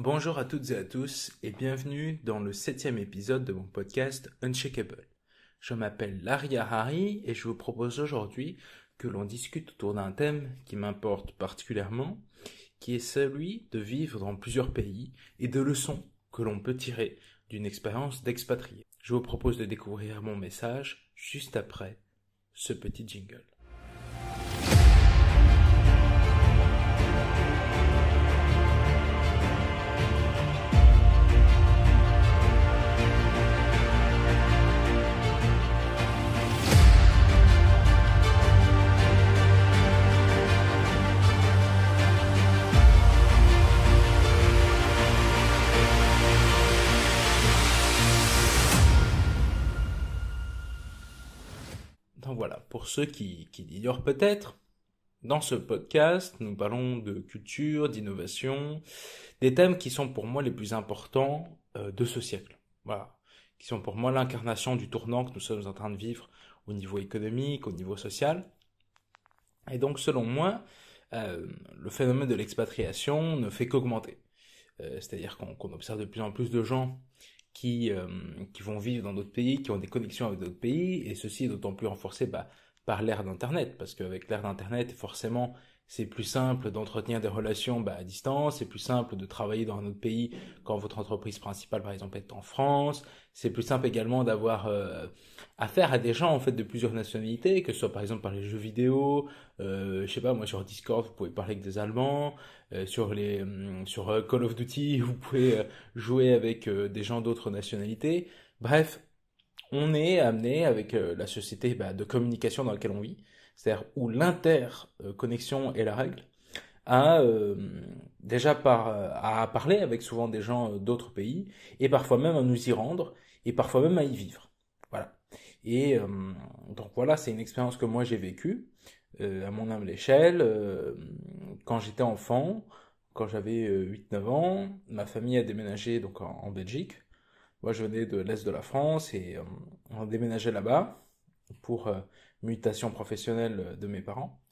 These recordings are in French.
Bonjour à toutes et à tous et bienvenue dans le 7e épisode de mon podcast Unshakable. Je m'appelle Larry Harari et je vous propose aujourd'hui que l'on discute autour d'un thème qui m'importe particulièrement, qui est celui de vivre dans plusieurs pays et de leçons que l'on peut tirer d'une expérience d'expatrié. Je vous propose de découvrir mon message juste après ce petit jingle. Donc voilà, pour ceux qui l'ignorent peut-être, dans ce podcast, nous parlons de culture, d'innovation, des thèmes qui sont pour moi les plus importants de ce siècle. Voilà, qui sont pour moi l'incarnation du tournant que nous sommes en train de vivre au niveau économique, au niveau social. Et donc, selon moi, le phénomène de l'expatriation ne fait qu'augmenter. C'est-à-dire qu'on observe de plus en plus de gens qui vont vivre dans d'autres pays, qui ont des connexions avec d'autres pays, et ceci est d'autant plus renforcé par l'ère d'Internet, parce qu'avec l'ère d'Internet, forcément, c'est plus simple d'entretenir des relations à distance, c'est plus simple de travailler dans un autre pays quand votre entreprise principale, par exemple, est en France, c'est plus simple également d'avoir affaire à des gens en fait de plusieurs nationalités, que ce soit par exemple par les jeux vidéo, je sais pas, moi sur Discord, vous pouvez parler avec des Allemands, sur Call of Duty, vous pouvez jouer avec des gens d'autres nationalités. Bref, on est amené avec la société de communication dans laquelle on vit, c'est-à-dire où l'interconnexion est la règle, à à parler avec souvent des gens d'autres pays et parfois même à nous y rendre et parfois même à y vivre. Voilà. Et donc voilà, c'est une expérience que moi j'ai vécue à mon humble échelle quand j'étais enfant, quand j'avais 8-9 ans. Ma famille a déménagé donc en Belgique. Moi, je venais de l'Est de la France et on déménageait là-bas pour mutation professionnelle de mes parents.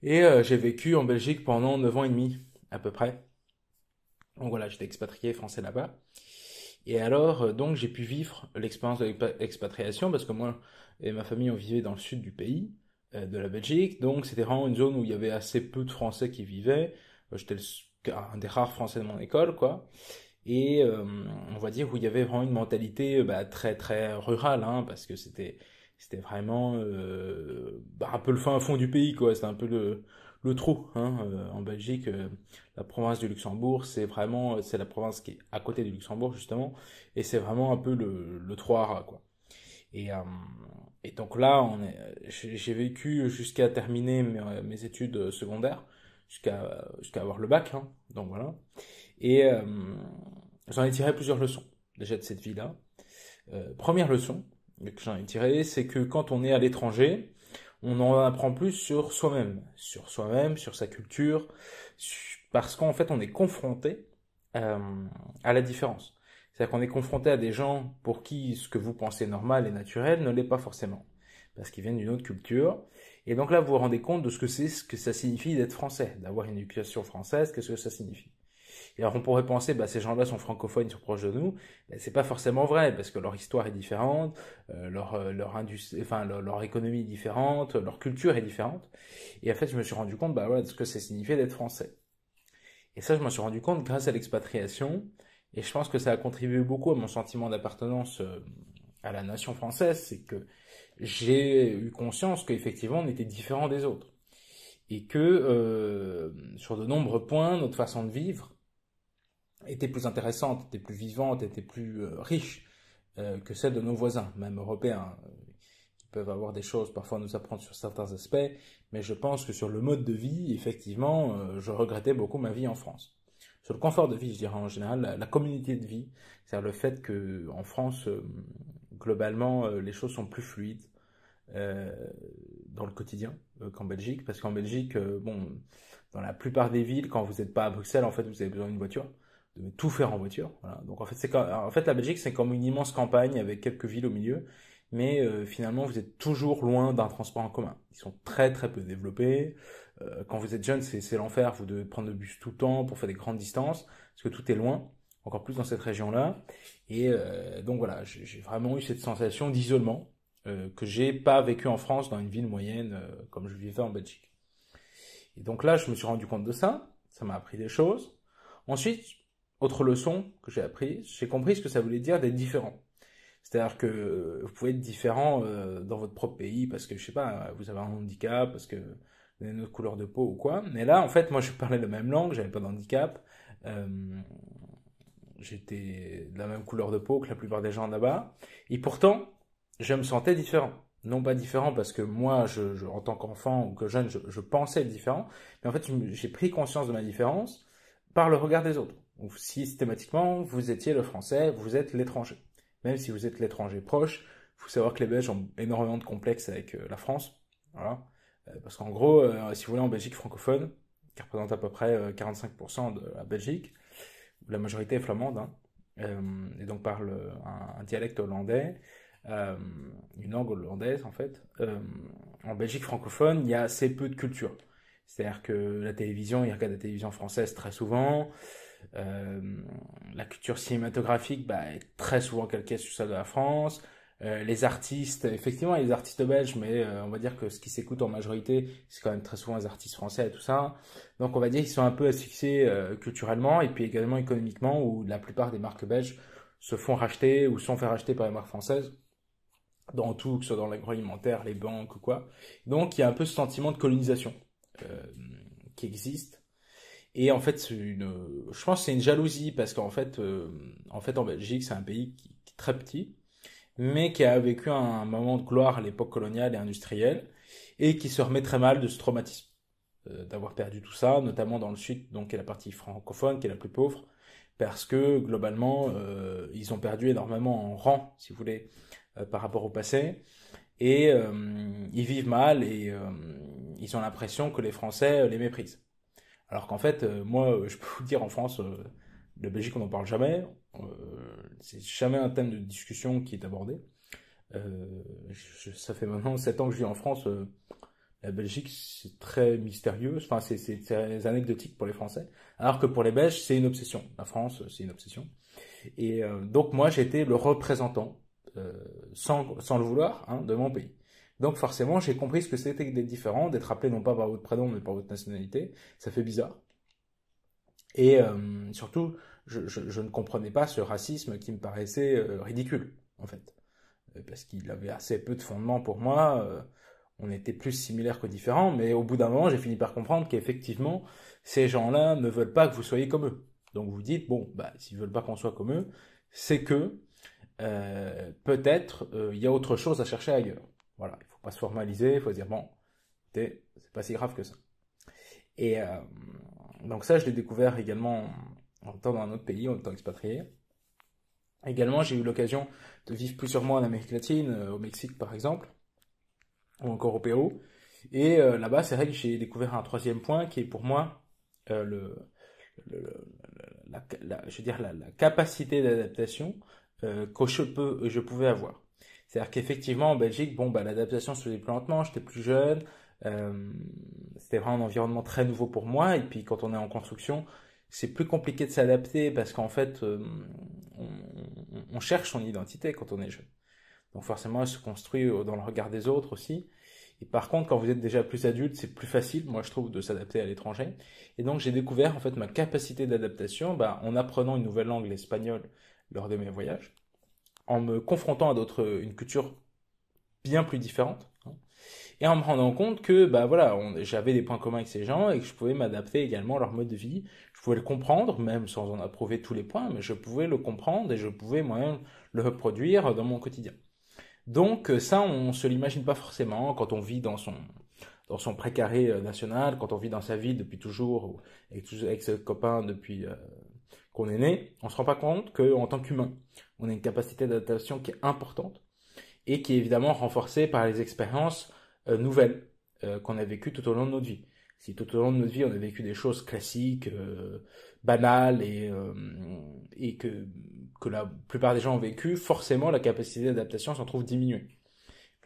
Et j'ai vécu en Belgique pendant 9 ans et demi, à peu près. Donc voilà, j'étais expatrié français là-bas. Et alors, donc, j'ai pu vivre l'expérience de l'expatriation parce que moi et ma famille, on vivait dans le sud du pays, de la Belgique. Donc, c'était vraiment une zone où il y avait assez peu de Français qui vivaient. J'étais un des rares Français de mon école, quoi. Et on va dire où il y avait vraiment une mentalité très très rurale, hein, parce que c'était vraiment un peu le fin fond du pays, quoi. C'était un peu le trou, hein. En Belgique, la province du Luxembourg, c'est la province qui est à côté du Luxembourg justement, et c'est vraiment un peu le trou à rats, quoi. Et, euh, et donc là, j'ai vécu jusqu'à terminer mes études secondaires, jusqu'à avoir le bac, hein. Donc voilà. Et j'en ai tiré plusieurs leçons déjà de cette vie-là. Première leçon que j'en ai tirée, c'est que quand on est à l'étranger, on en apprend plus sur soi-même, sur sa culture, parce qu'en fait on est confronté euh, à la différence. C'est-à-dire qu'on est confronté à des gens pour qui ce que vous pensez normal et naturel ne l'est pas forcément, parce qu'ils viennent d'une autre culture. Et donc là, vous vous rendez compte de ce que ça signifie d'être français, d'avoir une éducation française, qu'est-ce que ça signifie. Et alors on pourrait penser, ces gens-là sont francophones, ils sont proches de nous. Mais c'est pas forcément vrai, parce que leur histoire est différente, leur économie est différente, leur culture est différente. Et en fait, je me suis rendu compte, de ce que ça signifiait d'être français. Et ça, je m'en suis rendu compte grâce à l'expatriation. Et je pense que ça a contribué beaucoup à mon sentiment d'appartenance à la nation française. C'est que j'ai eu conscience qu'effectivement, on était différent des autres. Et que sur de nombreux points, notre façon de vivre était plus intéressante, était plus vivante, était plus riche que celle de nos voisins, même européens, qui peuvent avoir des choses parfois à nous apprendre sur certains aspects, mais je pense que sur le mode de vie, effectivement, je regrettais beaucoup ma vie en France. Sur le confort de vie, je dirais en général, la communauté de vie, c'est-à-dire le fait que en France, globalement, les choses sont plus fluides euh, dans le quotidien qu'en Belgique, parce qu'en Belgique, dans la plupart des villes, quand vous n'êtes pas à Bruxelles, en fait, vous avez besoin d'une voiture, de tout faire en voiture. Voilà. Donc en fait, la Belgique, c'est comme une immense campagne avec quelques villes au milieu, mais finalement, vous êtes toujours loin d'un transport en commun. Ils sont très très peu développés. Quand vous êtes jeune, c'est l'enfer. Vous devez prendre le bus tout le temps pour faire des grandes distances, parce que tout est loin, encore plus dans cette région-là. Et donc voilà, j'ai vraiment eu cette sensation d'isolement que j'ai pas vécu en France, dans une ville moyenne comme je vivais en Belgique. Et donc là, je me suis rendu compte de ça. Ça m'a appris des choses. Ensuite, autre leçon que j'ai appris, j'ai compris ce que ça voulait dire d'être différent. C'est-à-dire que vous pouvez être différent dans votre propre pays parce que, je sais pas, vous avez un handicap, parce que vous avez une autre couleur de peau ou quoi. Mais là, en fait, moi, je parlais la même langue, j'avais pas de handicap. Euh, J'étais de la même couleur de peau que la plupart des gens là-bas. Et pourtant, je me sentais différent. Non pas différent parce que moi, en tant qu'enfant ou que jeune, je pensais être différent. Mais en fait, j'ai pris conscience de ma différence par le regard des autres. Donc, systématiquement, vous étiez le français, vous êtes l'étranger. Même si vous êtes l'étranger proche, il faut savoir que les Belges ont énormément de complexes avec la France. Voilà. Parce qu'en gros, si vous voulez, en Belgique francophone, qui représente à peu près 45% de la Belgique, la majorité est flamande, hein, et donc parle un dialecte hollandais, euh, une langue hollandaise en fait. En Belgique francophone, il y a assez peu de culture. C'est-à-dire que la télévision, ils regardent la télévision française très souvent. Euh, la culture cinématographique est très souvent calquée sur celle de la France. Les artistes, effectivement, il y a les artistes belges, mais on va dire que ce qui s'écoute en majorité, c'est quand même très souvent les artistes français et tout ça. Donc on va dire qu'ils sont un peu asphyxiés culturellement et puis également économiquement, où la plupart des marques belges se font racheter ou sont fait racheter par les marques françaises, dans tout, que ce soit dans l'agroalimentaire, les banques ou quoi. Donc il y a un peu ce sentiment de colonisation euh, qui existe. Et en fait, je pense que c'est une jalousie parce qu'en fait, en Belgique, c'est un pays qui est très petit, mais qui a vécu un moment de gloire à l'époque coloniale et industrielle, et qui se remet très mal de ce traumatisme, d'avoir perdu tout ça, notamment dans le sud, donc qui est la partie francophone, qui est la plus pauvre, parce que globalement, ils ont perdu énormément en rang, si vous voulez, par rapport au passé, et ils vivent mal, et ils ont l'impression que les Français les méprisent. Alors qu'en fait, moi, je peux vous dire, en France, de Belgique, on n'en parle jamais. Euh, c'est jamais un thème de discussion qui est abordé. Ça fait maintenant 7 ans que je vis en France. La Belgique, c'est très mystérieux. Enfin, c'est anecdotique pour les Français. Alors que pour les Belges, c'est une obsession. La France, c'est une obsession. Et donc, moi, j'étais le représentant, sans le vouloir, hein, de mon pays. Donc, forcément, j'ai compris ce que c'était d'être différent, d'être appelé non pas par votre prénom, mais par votre nationalité. Ça fait bizarre. Et surtout, je ne comprenais pas ce racisme qui me paraissait ridicule, en fait. Parce qu'il avait assez peu de fondement pour moi. On était plus similaires que différents, mais au bout d'un moment, j'ai fini par comprendre qu'effectivement, ces gens-là ne veulent pas que vous soyez comme eux. Donc vous dites, bon, s'ils veulent pas qu'on soit comme eux, c'est que peut-être il y a autre chose à chercher ailleurs. Voilà, il faut pas se formaliser, il faut se dire, bon, c'est pas si grave que ça. Et donc ça, je l'ai découvert également en étant dans un autre pays, en étant expatrié. Également, j'ai eu l'occasion de vivre plusieurs mois en Amérique latine, au Mexique par exemple, ou encore au Pérou. Et là-bas, c'est vrai que j'ai découvert un troisième point qui est pour moi euh, le, le- je veux dire la capacité d'adaptation que je pouvais avoir. C'est-à-dire qu'effectivement, en Belgique, bon, l'adaptation se faisait plus lentement, j'étais plus jeune, euh, c'était vraiment un environnement très nouveau pour moi, et puis quand on est en construction, c'est plus compliqué de s'adapter parce qu'en fait, on cherche son identité quand on est jeune. Donc forcément, elle se construit dans le regard des autres aussi. Et par contre, quand vous êtes déjà plus adulte, c'est plus facile, moi je trouve, de s'adapter à l'étranger. Et donc j'ai découvert en fait ma capacité d'adaptation en apprenant une nouvelle langue, l'espagnol, lors de mes voyages, en me confrontant à une culture bien plus différente, hein, et en me rendant compte que voilà, j'avais des points communs avec ces gens et que je pouvais m'adapter également à leur mode de vie. Je pouvais le comprendre, même sans en approuver tous les points, mais je pouvais le comprendre et je pouvais moi-même le reproduire dans mon quotidien. Donc ça, on se l'imagine pas forcément quand on vit dans son précaré national, quand on vit dans sa ville depuis toujours, ou avec ses copains depuis qu'on est né, on se rend pas compte qu'en tant qu'humain, on a une capacité d'adaptation qui est importante et qui est évidemment renforcée par les expériences nouvelles qu'on a vécues tout au long de notre vie. Si tout au long de notre vie on a vécu des choses classiques, banales et que la plupart des gens ont vécu, forcément la capacité d'adaptation s'en trouve diminuée.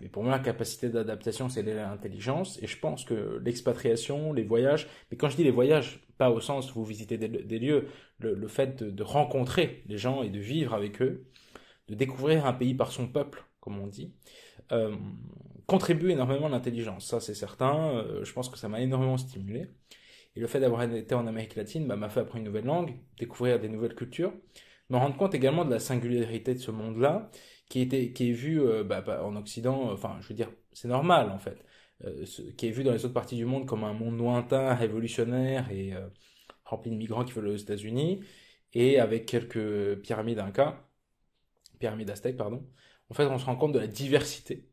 Mais pour moi, la capacité d'adaptation, c'est l'intelligence. Et je pense que l'expatriation, les voyages, mais quand je dis les voyages, pas au sens où vous visitez des lieux, le fait de rencontrer les gens et de vivre avec eux, de découvrir un pays par son peuple, comme on dit, euh, contribue énormément à l'intelligence. Ça, c'est certain. Je pense que ça m'a énormément stimulé. Et le fait d'avoir été en Amérique latine m'a fait apprendre une nouvelle langue, découvrir des nouvelles cultures, me rendre compte également de la singularité de ce monde-là, qui est vu en Occident, enfin, je veux dire, c'est normal en fait, qui est vu dans les autres parties du monde comme un monde lointain, révolutionnaire et rempli de migrants qui veulent aux États-Unis, et avec quelques pyramides aztèques, pardon. En fait, on se rend compte de la diversité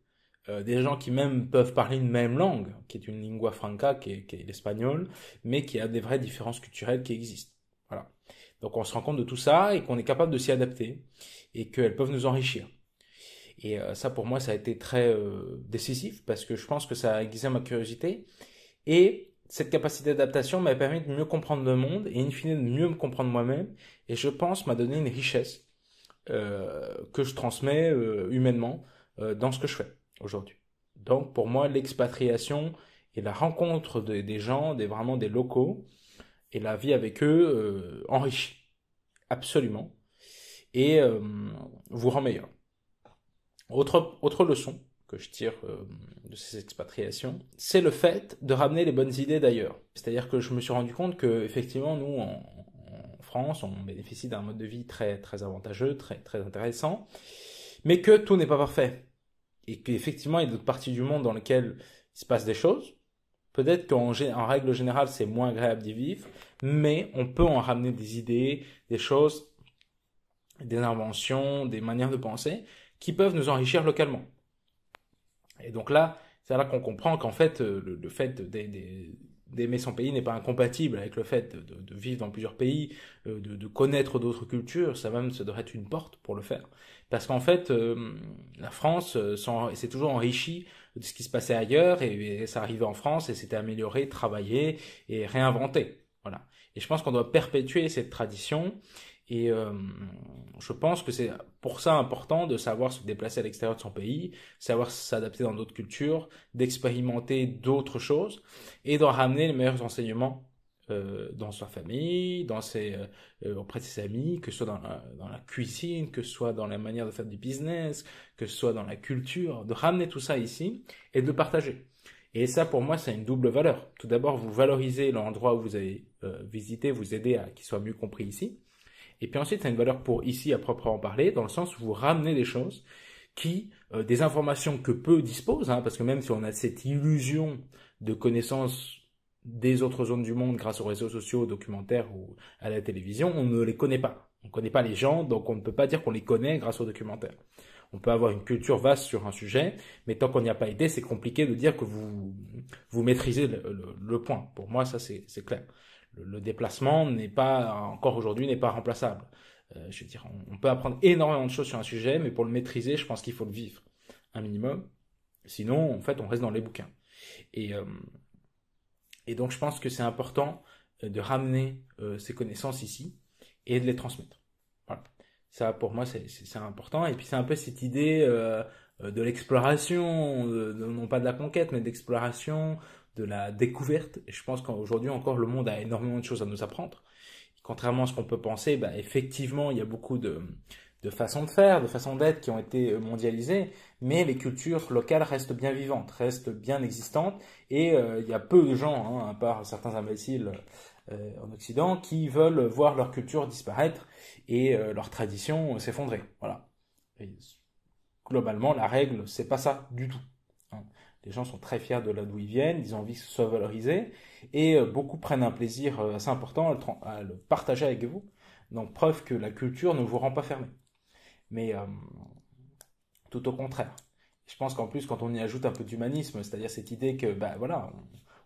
des gens qui même peuvent parler une même langue, qui est une lingua franca, qui est l'espagnol, mais qui a des vraies différences culturelles qui existent. Voilà. Donc on se rend compte de tout ça et qu'on est capable de s'y adapter et qu'elles peuvent nous enrichir. Et ça pour moi ça a été très décisif parce que je pense que ça a aiguisé ma curiosité et cette capacité d'adaptation m'a permis de mieux comprendre le monde et in fine de mieux me comprendre moi-même et je pense m'a donné une richesse que je transmets humainement dans ce que je fais aujourd'hui. Donc pour moi, l'expatriation et la rencontre des gens, vraiment des locaux, et la vie avec eux enrichit absolument et vous rend meilleur. Autre leçon que je tire de ces expatriations, c'est le fait de ramener les bonnes idées d'ailleurs. C'est-à-dire que je me suis rendu compte que effectivement nous en France, on bénéficie d'un mode de vie très très avantageux, très très intéressant, mais que tout n'est pas parfait et qu'effectivement il y a d'autres parties du monde dans lesquelles il se passe des choses. Peut-être en règle générale c'est moins agréable d'y vivre, mais on peut en ramener des idées, des choses, des inventions, des manières de penser qui peuvent nous enrichir localement. Et donc là, c'est là qu'on comprend qu'en fait, le fait d'aimer son pays n'est pas incompatible avec le fait de vivre dans plusieurs pays, de connaître d'autres cultures, ça devrait être une porte pour le faire. Parce qu'en fait, la France s'est toujours enrichie de ce qui se passait ailleurs, et ça arrivait en France, et c'était amélioré, travaillé, et réinventé. Voilà. Et je pense qu'on doit perpétuer cette tradition, et je pense que c'est pour ça important de savoir se déplacer à l'extérieur de son pays, savoir s'adapter dans d'autres cultures, d'expérimenter d'autres choses et d'en ramener les meilleurs enseignements dans sa famille, auprès de ses amis, que ce soit dans la cuisine, que ce soit dans la manière de faire du business, que ce soit dans la culture, de ramener tout ça ici et de le partager. Et ça, pour moi, c'est une double valeur. Tout d'abord, vous valorisez l'endroit où vous avez visité, vous aidez à qu'il soit mieux compris ici. Et puis ensuite, ça a une valeur pour ici à proprement parler, dans le sens où vous ramenez des choses des informations que peu disposent, hein, parce que même si on a cette illusion de connaissance des autres zones du monde grâce aux réseaux sociaux, aux documentaires ou à la télévision, on ne les connaît pas. On ne connaît pas les gens, donc on ne peut pas dire qu'on les connaît grâce aux documentaires. On peut avoir une culture vaste sur un sujet, mais tant qu'on n'y a pas été, c'est compliqué de dire que vous maîtrisez le point. Pour moi, ça c'est clair. Le déplacement n'est pas, encore aujourd'hui, n'est pas remplaçable. Je veux dire, on peut apprendre énormément de choses sur un sujet, mais pour le maîtriser, je pense qu'il faut le vivre un minimum. Sinon, en fait, on reste dans les bouquins. Et, euh, et donc, je pense que c'est important de ramener ces connaissances ici et de les transmettre. Voilà. Ça, pour moi, c'est important. Et puis, c'est un peu cette idée de l'exploration, non pas de la conquête, mais d'exploration, de la découverte. Et je pense qu'aujourd'hui encore, le monde a énormément de choses à nous apprendre. Contrairement à ce qu'on peut penser, bah, effectivement, il y a beaucoup de façons de faire, de façons d'être qui ont été mondialisées, mais les cultures locales restent bien vivantes, restent bien existantes, et il y a peu de gens, hein, à part certains imbéciles en Occident, qui veulent voir leur culture disparaître et leur tradition s'effondrer. Voilà. Et globalement, la règle, c'est pas ça du tout. Hein. Les gens sont très fiers de là d'où ils viennent, ils ont envie que ce soit valorisé, et beaucoup prennent un plaisir assez important à le partager avec vous. Donc, preuve que la culture ne vous rend pas fermé. Mais tout au contraire. Je pense qu'en plus, quand on y ajoute un peu d'humanisme, c'est-à-dire cette idée que, bah voilà,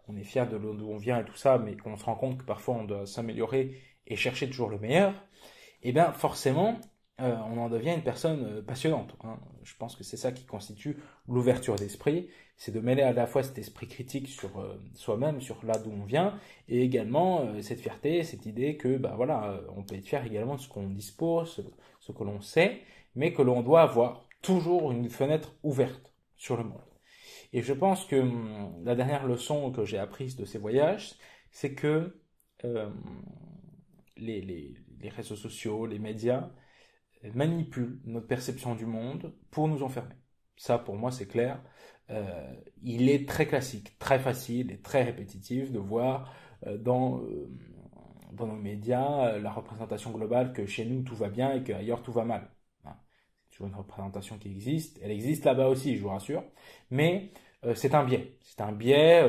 on est fier d'où on vient et tout ça, mais qu'on se rend compte que parfois on doit s'améliorer et chercher toujours le meilleur, et bien forcément, on en devient une personne passionnante. Hein. Je pense que c'est ça qui constitue l'ouverture d'esprit, c'est de mêler à la fois cet esprit critique sur soi-même, sur là d'où on vient, et également cette fierté, cette idée que bah voilà, on peut être fier également de ce qu'on dispose, ce que l'on sait, mais que l'on doit avoir toujours une fenêtre ouverte sur le monde. Et je pense que la dernière leçon que j'ai apprise de ces voyages, c'est que euh, les réseaux sociaux, les médias manipulent notre perception du monde pour nous enfermer. Ça, pour moi, c'est clair. Il est très classique, très facile et très répétitif de voir dans nos médias la représentation globale que chez nous tout va bien et qu'ailleurs tout va mal. Hein. C'est toujours une représentation qui existe. Elle existe là-bas aussi, je vous rassure. Mais c'est un biais. C'est un biais.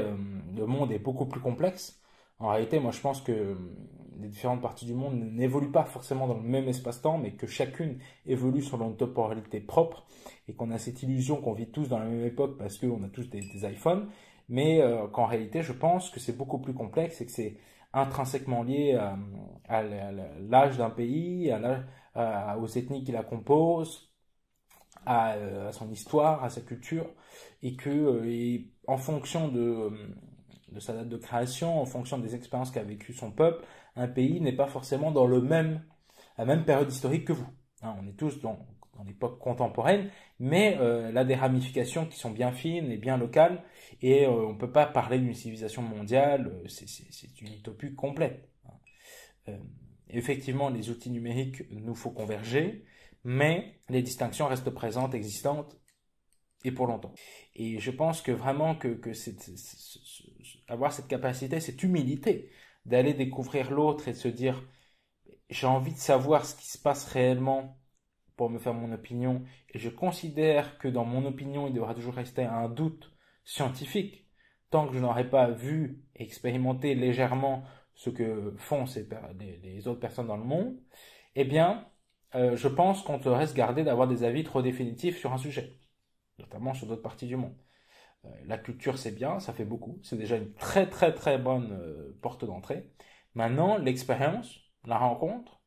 Le monde est beaucoup plus complexe. En réalité, moi, je pense que les différentes parties du monde n'évoluent pas forcément dans le même espace-temps, mais que chacune évolue selon une temporalité propre, et qu'on a cette illusion qu'on vit tous dans la même époque parce qu'on a tous des iPhones, mais qu'en réalité, je pense que c'est beaucoup plus complexe et que c'est intrinsèquement lié à l'âge d'un pays, aux ethnies qui la composent, à son histoire, à sa culture, et et en fonction de sa date de création, en fonction des expériences qu'a vécu son peuple, un pays n'est pas forcément dans la même période historique que vous. Hein, on est tous dans l'époque contemporaine, mais là des ramifications qui sont bien fines et bien locales, et on ne peut pas parler d'une civilisation mondiale, c'est une utopie complète. Euh, Effectivement, les outils numériques nous font converger, mais les distinctions restent présentes, existantes, et pour longtemps. Et je pense que vraiment que avoir cette capacité, cette humilité d'aller découvrir l'autre et de se dire j'ai envie de savoir ce qui se passe réellement pour me faire mon opinion, et je considère que dans mon opinion il devra toujours rester un doute scientifique tant que je n'aurai pas vu et expérimenté légèrement ce que font les autres personnes dans le monde, eh bien je pense qu'on te reste gardé d'avoir des avis trop définitifs sur un sujet, notamment sur d'autres parties du monde. La culture, c'est bien, ça fait beaucoup. C'est déjà une très très très bonne porte d'entrée. Maintenant, l'expérience, la rencontre,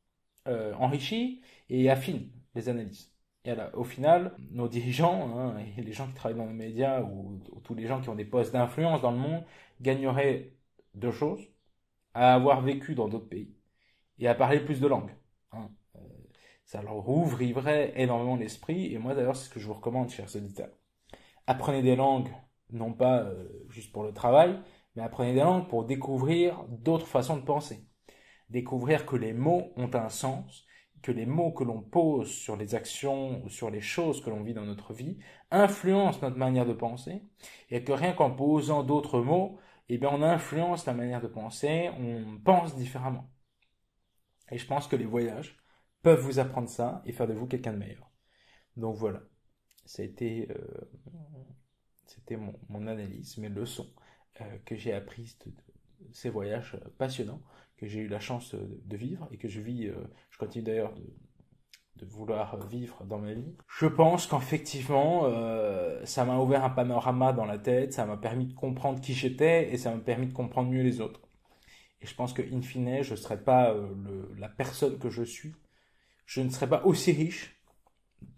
enrichit et affine les analyses. Et là, au final, nos dirigeants, hein, et les gens qui travaillent dans les médias ou tous les gens qui ont des postes d'influence dans le monde gagneraient deux choses: à avoir vécu dans d'autres pays et à parler plus de langues. Hein. Ça leur ouvrirait énormément l'esprit. Et moi, d'ailleurs, c'est ce que je vous recommande, chers auditeurs. Apprenez des langues, non pas juste pour le travail, mais apprenez des langues pour découvrir d'autres façons de penser. Découvrir que les mots ont un sens, que les mots que l'on pose sur les actions ou sur les choses que l'on vit dans notre vie influencent notre manière de penser, et que rien qu'en posant d'autres mots, eh bien, on influence la manière de penser, on pense différemment. Et je pense que les voyages peuvent vous apprendre ça et faire de vous quelqu'un de meilleur. Donc voilà, ça a été c'était mon analyse, mes leçons que j'ai apprises de ces voyages passionnants que j'ai eu la chance de vivre et que je vis, je continue d'ailleurs de vouloir vivre dans ma vie. Je pense qu'effectivement, ça m'a ouvert un panorama dans la tête, ça m'a permis de comprendre qui j'étais et ça m'a permis de comprendre mieux les autres. Et je pense que in fine, je ne serais pas la personne que je suis, je ne serais pas aussi riche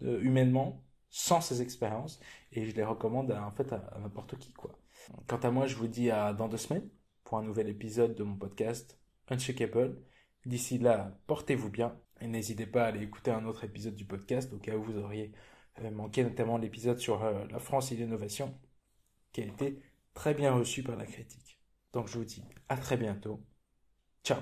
humainement sans ces expériences, et je les recommande en fait à n'importe qui, quoi. Quant à moi, je vous dis à dans 2 semaines pour un nouvel épisode de mon podcast Unshakable. D'ici là, portez-vous bien et n'hésitez pas à aller écouter un autre épisode du podcast au cas où vous auriez manqué, notamment l'épisode sur la France et l'innovation qui a été très bien reçu par la critique. Donc je vous dis à très bientôt. Ciao.